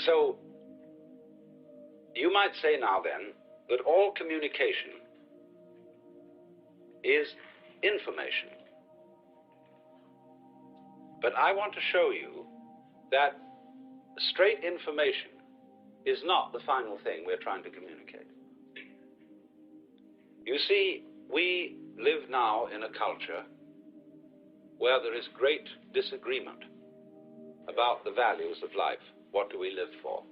So you might say now then that all communication is information. But I want to show you that straight information is not the final thing we're trying to communicate. You see, we live now in a culture where there is great disagreement about the values of life. What do we live for?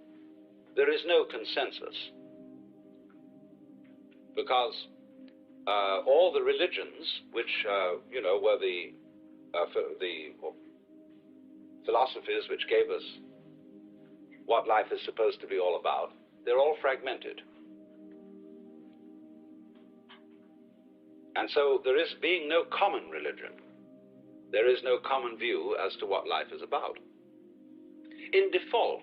There is no consensus, because all the religions, which were the philosophies which gave us what life is supposed to be all about, they're all fragmented. And so there is being no common religion. There is no common view as to what life is about. In default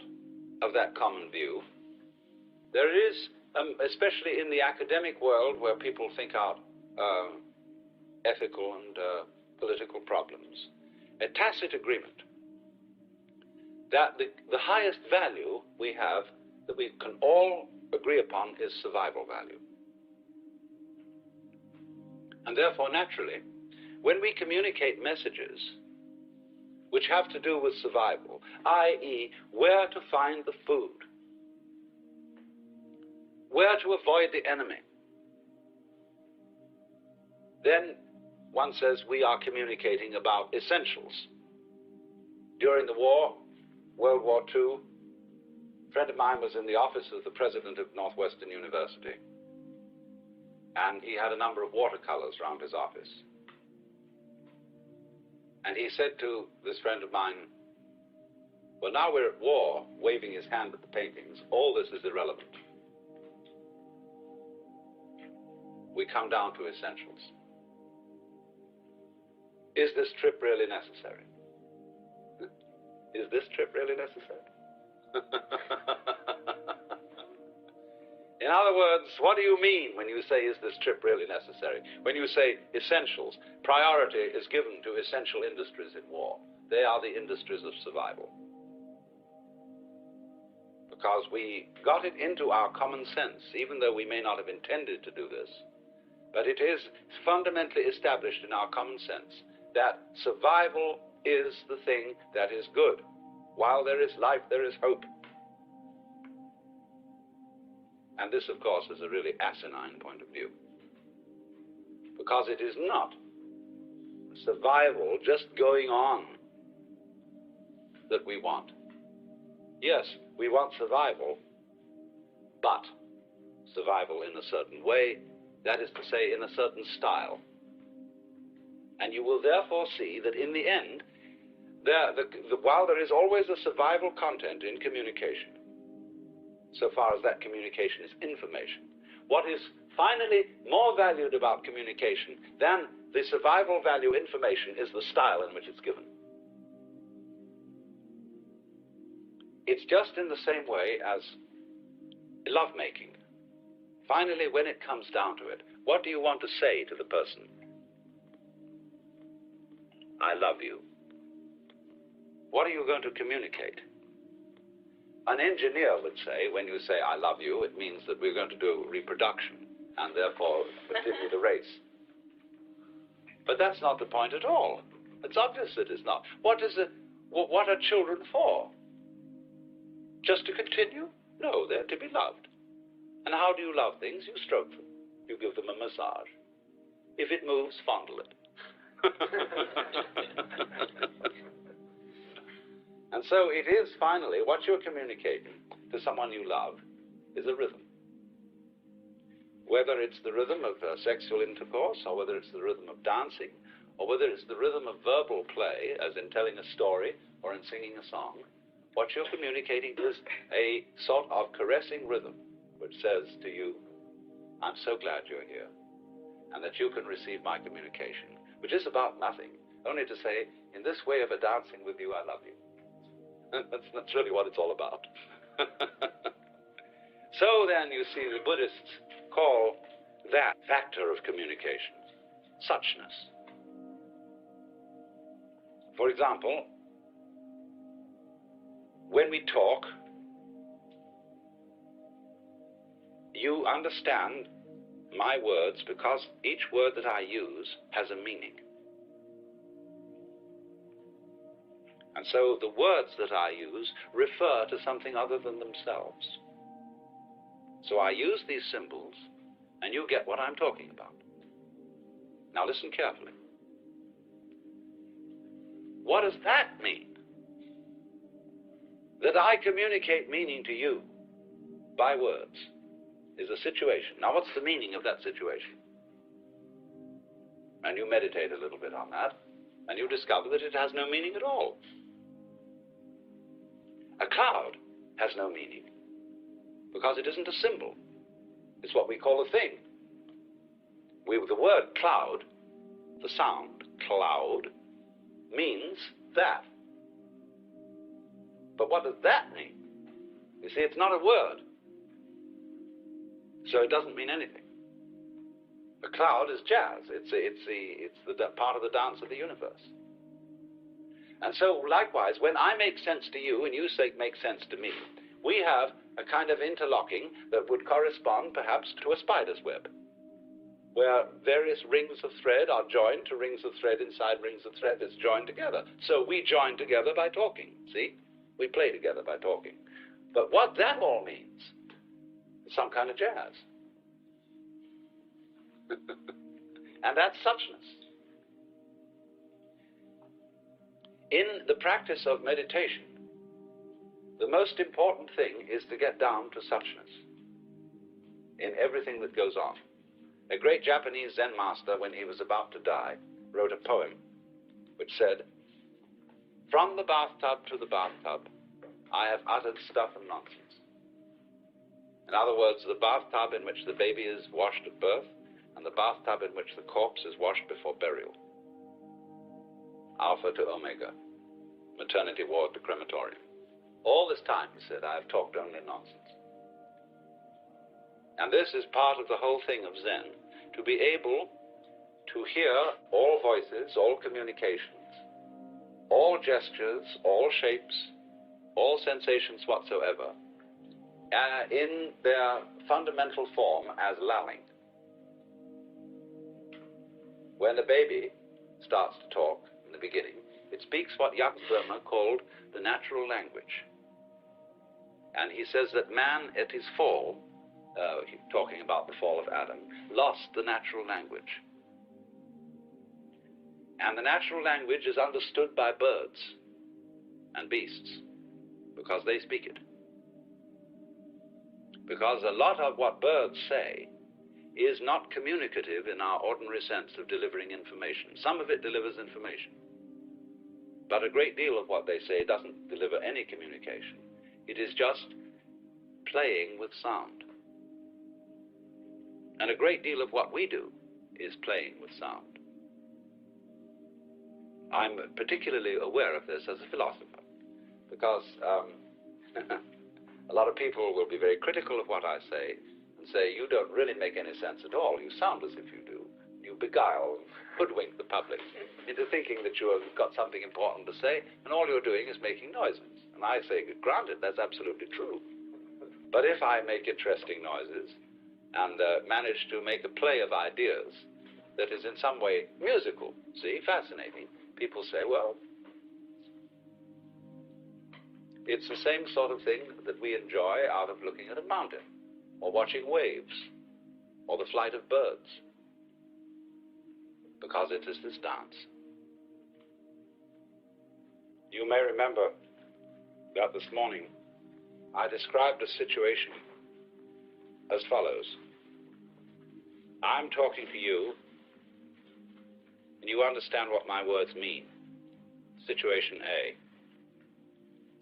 of that common view, there is, especially in the academic world where people think out ethical and political problems, a tacit agreement that the highest value we have, that we can all agree upon, is survival value. And therefore, naturally, when we communicate messages which have to do with survival, i.e., where to find the food, where to avoid the enemy, then one says we are communicating about essentials. During the war, World War II, a friend of mine was in the office of the president of Northwestern University, and he had a number of watercolors around his office. And he said to this friend of mine, well, now we're at war, waving his hand at the paintings, all this is irrelevant. We come down to essentials. Is this trip really necessary? Is this trip really necessary? In other words, what do you mean when you say, is this trip really necessary? When you say essentials, priority is given to essential industries in war. They are the industries of survival. Because we got it into our common sense, even though we may not have intended to do this, but it is fundamentally established in our common sense that survival is the thing that is good. While there is life, there is hope. And this, of course, is a really asinine point of view, because it is not survival just going on that we want. Yes, we want survival, but survival in a certain way, that is to say, in a certain style. And you will therefore see that in the end, while there is always a survival content in communication, so far as that communication is information, what is finally more valued about communication than the survival value information is the style in which it's given. It's just in the same way as lovemaking. Finally, when it comes down to it, what do you want to say to the person? I love you. What are you going to communicate? An engineer would say, when you say I love you, it means that we're going to do reproduction and therefore continue the race. But that's not the point at all. It's obvious it is not. What are children for? Just to continue? No, they're to be loved. And how do you love things? You stroke them. You give them a massage. If it moves, fondle it. And so it is finally, what you're communicating to someone you love is a rhythm. Whether it's the rhythm of sexual intercourse, or whether it's the rhythm of dancing, or whether it's the rhythm of verbal play, as in telling a story or in singing a song, what you're communicating is a sort of caressing rhythm which says to you, I'm so glad you're here, and that you can receive my communication, which is about nothing, only to say, in this way of a dancing with you, I love you. That's really what it's all about. So then, you see, the Buddhists call that factor of communication suchness. For example, when we talk, you understand my words because each word that I use has a meaning. And so the words that I use refer to something other than themselves. So I use these symbols, and you get what I'm talking about. Now listen carefully. What does that mean? That I communicate meaning to you by words is a situation. Now what's the meaning of that situation? And you meditate a little bit on that, and you discover that it has no meaning at all. A cloud has no meaning because it isn't a symbol. It's what we call a thing. The word cloud, the sound cloud, means that. But what does that mean? You see, it's not a word, so it doesn't mean anything. A cloud is jazz. It's the part of the dance of the universe. And so, likewise, when I make sense to you and you make sense to me, we have a kind of interlocking that would correspond perhaps to a spider's web, where various rings of thread are joined to rings of thread inside rings of thread that's joined together. So we join together by talking, see? We play together by talking. But what that all means is some kind of jazz. And that's suchness. In the practice of meditation, the most important thing is to get down to suchness in everything that goes on. A great Japanese Zen master, when he was about to die, wrote a poem which said, "From the bathtub to the bathtub, I have uttered stuff and nonsense." In other words, the bathtub in which the baby is washed at birth and the bathtub in which the corpse is washed before burial. Alpha to Omega, maternity ward to crematorium. All this time, he said, I have talked only nonsense. And this is part of the whole thing of Zen, to be able to hear all voices, all communications, all gestures, all shapes, all sensations whatsoever, in their fundamental form as lulling. When the baby starts to talk in the beginning, it speaks what Jakob Böhme called the natural language. And he says that man at his fall, talking about the fall of Adam, lost the natural language. And the natural language is understood by birds and beasts because they speak it. Because a lot of what birds say is not communicative in our ordinary sense of delivering information. Some of it delivers information, but a great deal of what they say doesn't deliver any communication. It is just playing with sound. And a great deal of what we do is playing with sound. I'm particularly aware of this as a philosopher, because a lot of people will be very critical of what I say and say, you don't really make any sense at all. You sound as if you do. You beguile and hoodwink the public into thinking that you have got something important to say, and all you're doing is making noises. And I say, granted, that's absolutely true. But if I make interesting noises and manage to make a play of ideas that is in some way musical, see, fascinating, people say, well, it's the same sort of thing that we enjoy out of looking at a mountain, or watching waves, or the flight of birds, because it is this dance. You may remember that this morning I described a situation as follows. I'm talking to you, and you understand what my words mean. Situation A.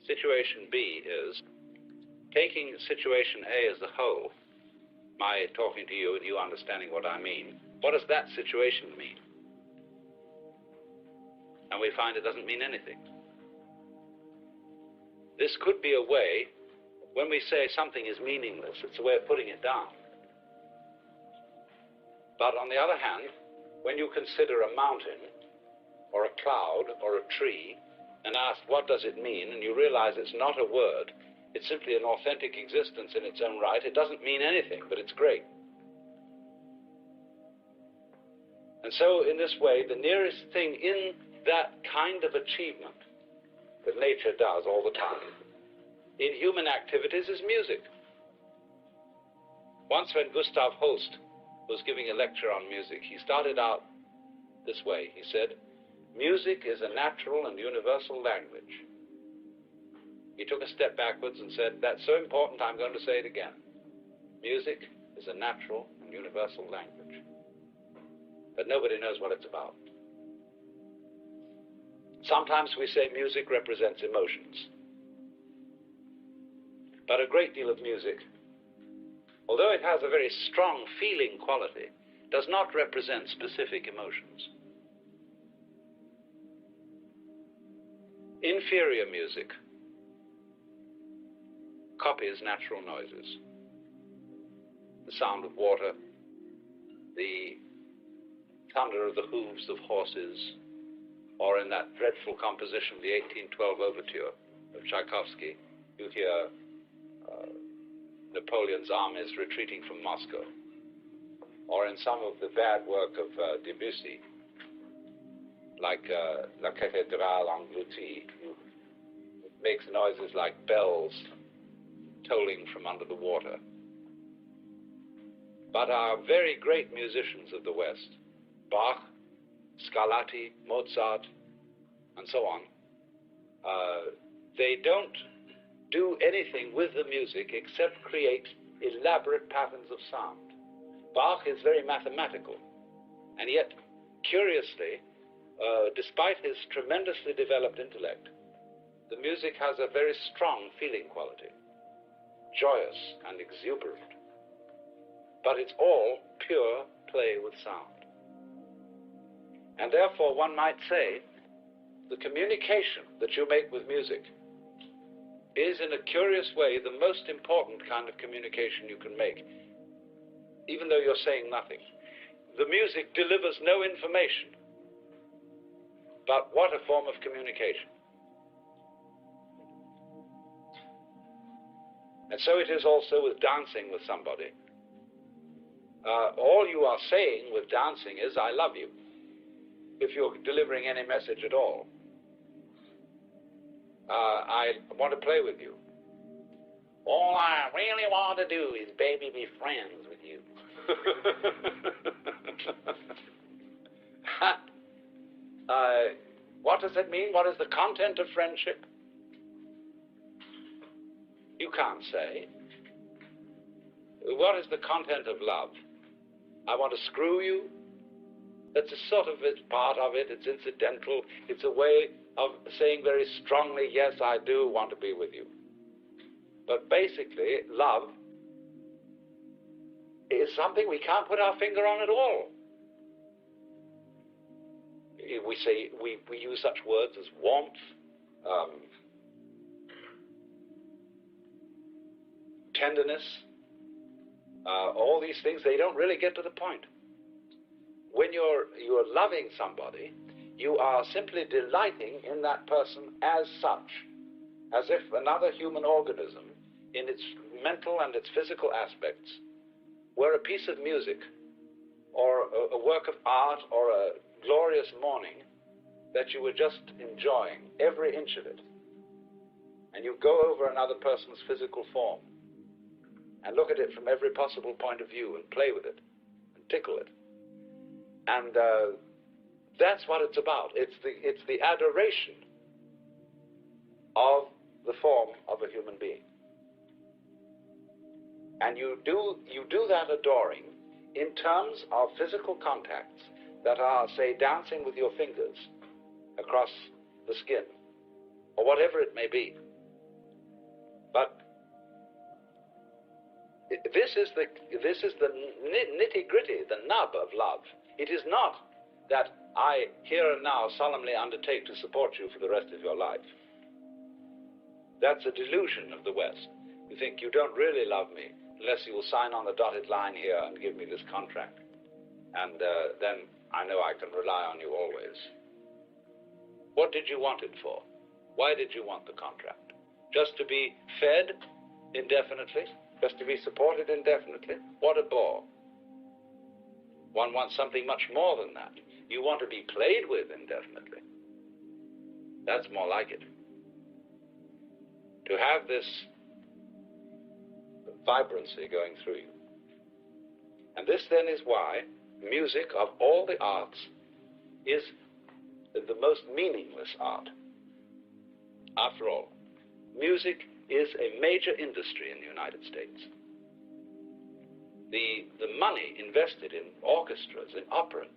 Situation B is, taking situation A as a whole, my talking to you and you understanding what I mean, what does that situation mean? And we find it doesn't mean anything. This could be a way, when we say something is meaningless, it's a way of putting it down. But on the other hand, when you consider a mountain, or a cloud, or a tree, and ask what does it mean, and you realize it's not a word, It's simply an authentic existence in its own right. It doesn't mean anything, but it's great. And so, in this way, the nearest thing in that kind of achievement that nature does all the time in human activities is music. Once when Gustav Holst was giving a lecture on music, he started out this way. He said, "Music is a natural and universal language." He took a step backwards and said, "That's so important, I'm going to say it again. Music is a natural and universal language." But nobody knows what it's about. Sometimes we say music represents emotions. But a great deal of music, although it has a very strong feeling quality, does not represent specific emotions. Inferior music copies natural noises. The sound of water, the thunder of the hooves of horses, or in that dreadful composition, the 1812 Overture of Tchaikovsky, you hear Napoleon's armies retreating from Moscow. Or in some of the bad work of Debussy, like La Cathédrale Engloutie, it makes noises like bells tolling from under the water. But our very great musicians of the West, Bach, Scarlatti, Mozart, and so on, they don't do anything with the music except create elaborate patterns of sound. Bach is very mathematical, and yet, curiously, despite his tremendously developed intellect, the music has a very strong feeling quality, joyous and exuberant. But it's all pure play with sound. And therefore, one might say, the communication that you make with music is, in a curious way, the most important kind of communication you can make, even though you're saying nothing. The music delivers no information, but what a form of communication. And so it is also with dancing with somebody. All you are saying with dancing is, "I love you," if you're delivering any message at all. I want to play with you. All I really want to do is, baby, be friends with you. What does it mean? What is the content of friendship? You can't say. What is the content of love? I want to screw you? That's a sort of, it's part of it, it's incidental, it's a way of saying very strongly, yes, I do want to be with you. But basically, love is something we can't put our finger on at all. We say, we use such words as warmth, tenderness, all these things, they don't really get to the point. When you're loving somebody, you are simply delighting in that person as such, as if another human organism, in its mental and its physical aspects, were a piece of music, or a work of art, or a glorious morning that you were just enjoying, every inch of it. And you go over another person's physical form, and look at it from every possible point of view, and play with it, and tickle it. And that's what it's about. It's the adoration of the form of a human being. And you do that adoring in terms of physical contacts that are, say, dancing with your fingers across the skin, or whatever it may be. But this is the nitty-gritty, the nub of love. It is not that I here and now solemnly undertake to support you for the rest of your life. That's a delusion of the West. You think you don't really love me unless you will sign on the dotted line here and give me this contract. And then I know I can rely on you always. What did you want it for? Why did you want the contract? just to be fed indefinitely, just to be supported indefinitely. What a bore. One wants something much more than that. You want to be played with indefinitely. That's more like it. To have this vibrancy going through you. And this then is why music, of all the arts, is the most meaningless art. After all, music is a major industry in the United States. The money invested in orchestras, in operas,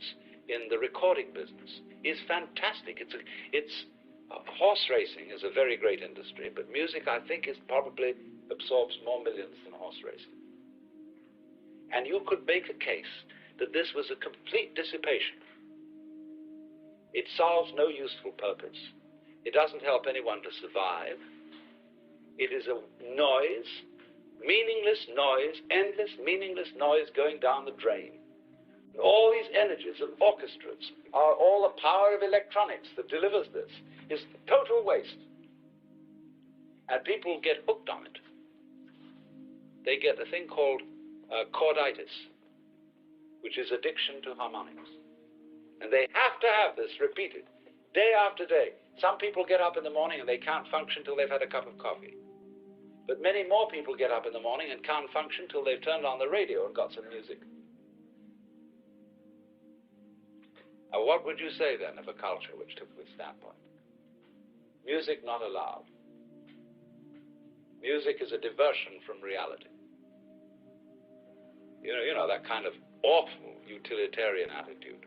in the recording business is fantastic. Horse racing is a very great industry, but music, I think, probably absorbs more millions than horse racing. And you could make a case that this was a complete dissipation. It solves no useful purpose. It doesn't help anyone to survive. It is a noise, meaningless noise, endless meaningless noise going down the drain. All these energies of orchestras are all the power of electronics that delivers this. It's total waste. And people get hooked on it. They get a thing called chorditis, which is addiction to harmonics. And they have to have this repeated day after day. Some people get up in the morning and they can't function till they've had a cup of coffee. But many more people get up in the morning and can't function till they've turned on the radio and got some music. Now, what would you say then of a culture which took this standpoint? Music not allowed. Music is a diversion from reality. You know, that kind of awful utilitarian attitude.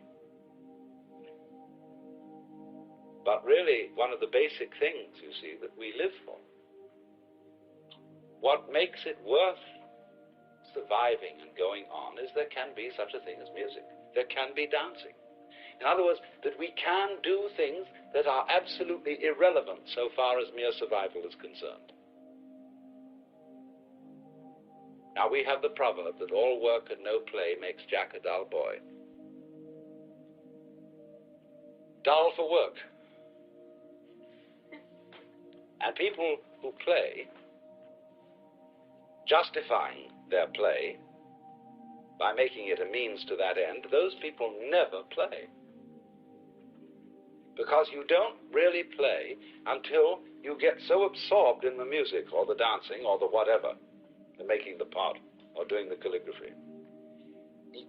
But really, one of the basic things, you see, that we live for, what makes it worth surviving and going on is there can be such a thing as music. There can be dancing. In other words, that we can do things that are absolutely irrelevant so far as mere survival is concerned. Now, we have the proverb that all work and no play makes Jack a dull boy. Dull for work. And people who play, justifying their play by making it a means to that end, those people never play. Because you don't really play until you get so absorbed in the music or the dancing or the whatever, the making the pot or doing the calligraphy,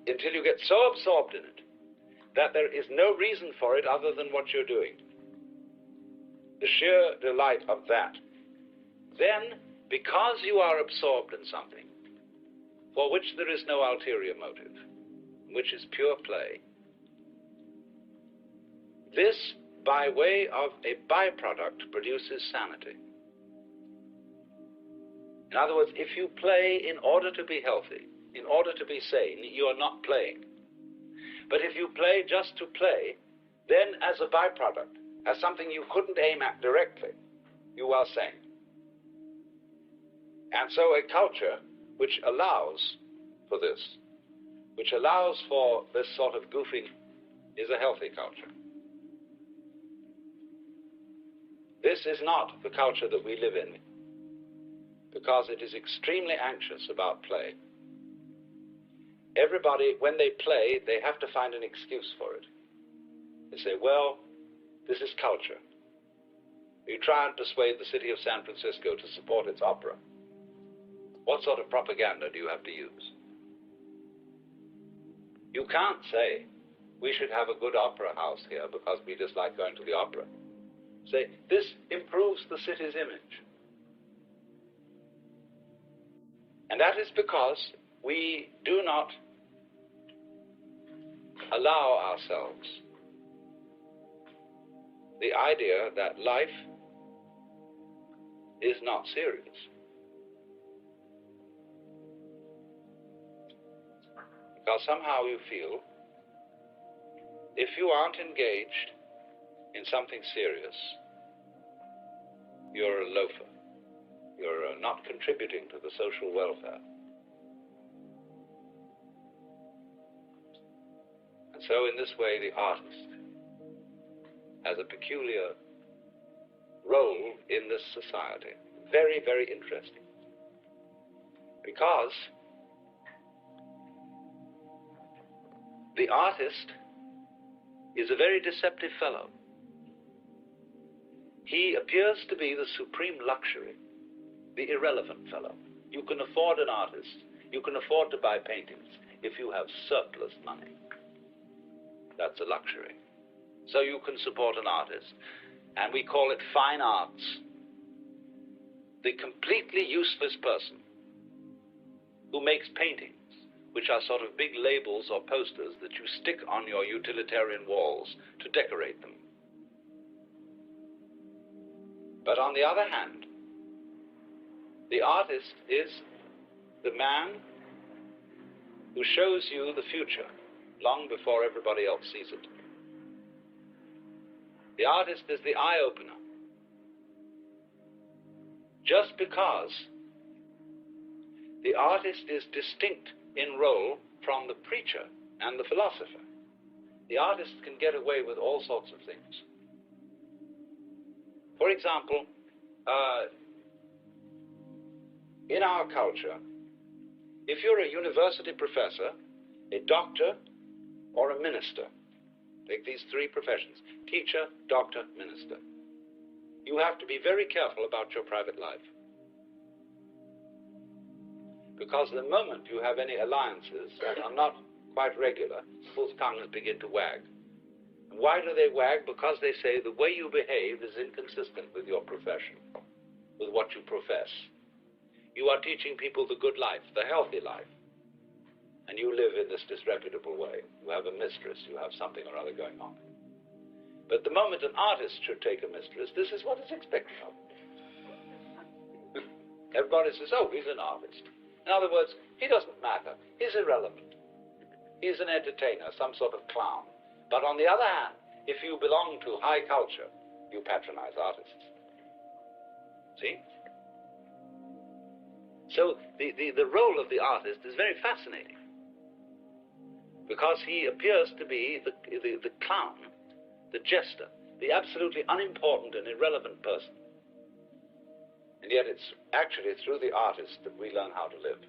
until you get so absorbed in it that there is no reason for it other than what you're doing. The sheer delight of that. Then, because you are absorbed in something for which there is no ulterior motive, which is pure play, this, by way of a byproduct, produces sanity. In other words, if you play in order to be healthy, in order to be sane, you are not playing. But if you play just to play, then as a byproduct, as something you couldn't aim at directly, you are sane. And so a culture which allows for this, which allows for this sort of goofing, is a healthy culture. This is not the culture that we live in, because it is extremely anxious about play. Everybody, when they play, they have to find an excuse for it. They say, well, this is culture. You try and persuade the city of San Francisco to support its opera. What sort of propaganda do you have to use? You can't say, we should have a good opera house here because we just like going to the opera. Say, this improves the city's image. And that is because we do not allow ourselves the idea that life is not serious. Because somehow you feel, if you aren't engaged in something serious, you're a loafer. You're not contributing to the social welfare. And so in this way, the artist has a peculiar role in this society, very, very interesting. Because the artist is a very deceptive fellow. He appears to be the supreme luxury, the irrelevant fellow. You can afford an artist, you can afford to buy paintings if you have surplus money. That's a luxury. So you can support an artist, and we call it fine arts. The completely useless person who makes paintings, which are sort of big labels or posters that you stick on your utilitarian walls to decorate them. But on the other hand, the artist is the man who shows you the future long before everybody else sees it. The artist is the eye-opener. Just because the artist is distinct in role from the preacher and the philosopher, the artist can get away with all sorts of things. For example, in our culture, if you're a university professor, a doctor, or a minister, take these three professions, teacher, doctor, minister, you have to be very careful about your private life. Because the moment you have any alliances that are not quite regular, people's tongues begin to wag. And why do they wag? Because they say the way you behave is inconsistent with your profession, with what you profess. You are teaching people the good life, the healthy life, and you live in this disreputable way. You have a mistress, you have something or other going on. But the moment an artist should take a mistress, this is what is expected of him. Everybody says, oh, he's an artist. In other words, he doesn't matter. He's irrelevant. He's an entertainer, some sort of clown. But on the other hand, if you belong to high culture, you patronize artists. See? So the role of the artist is very fascinating, because he appears to be the clown, the jester, the absolutely unimportant and irrelevant person. And yet it's actually through the artist that we learn how to live.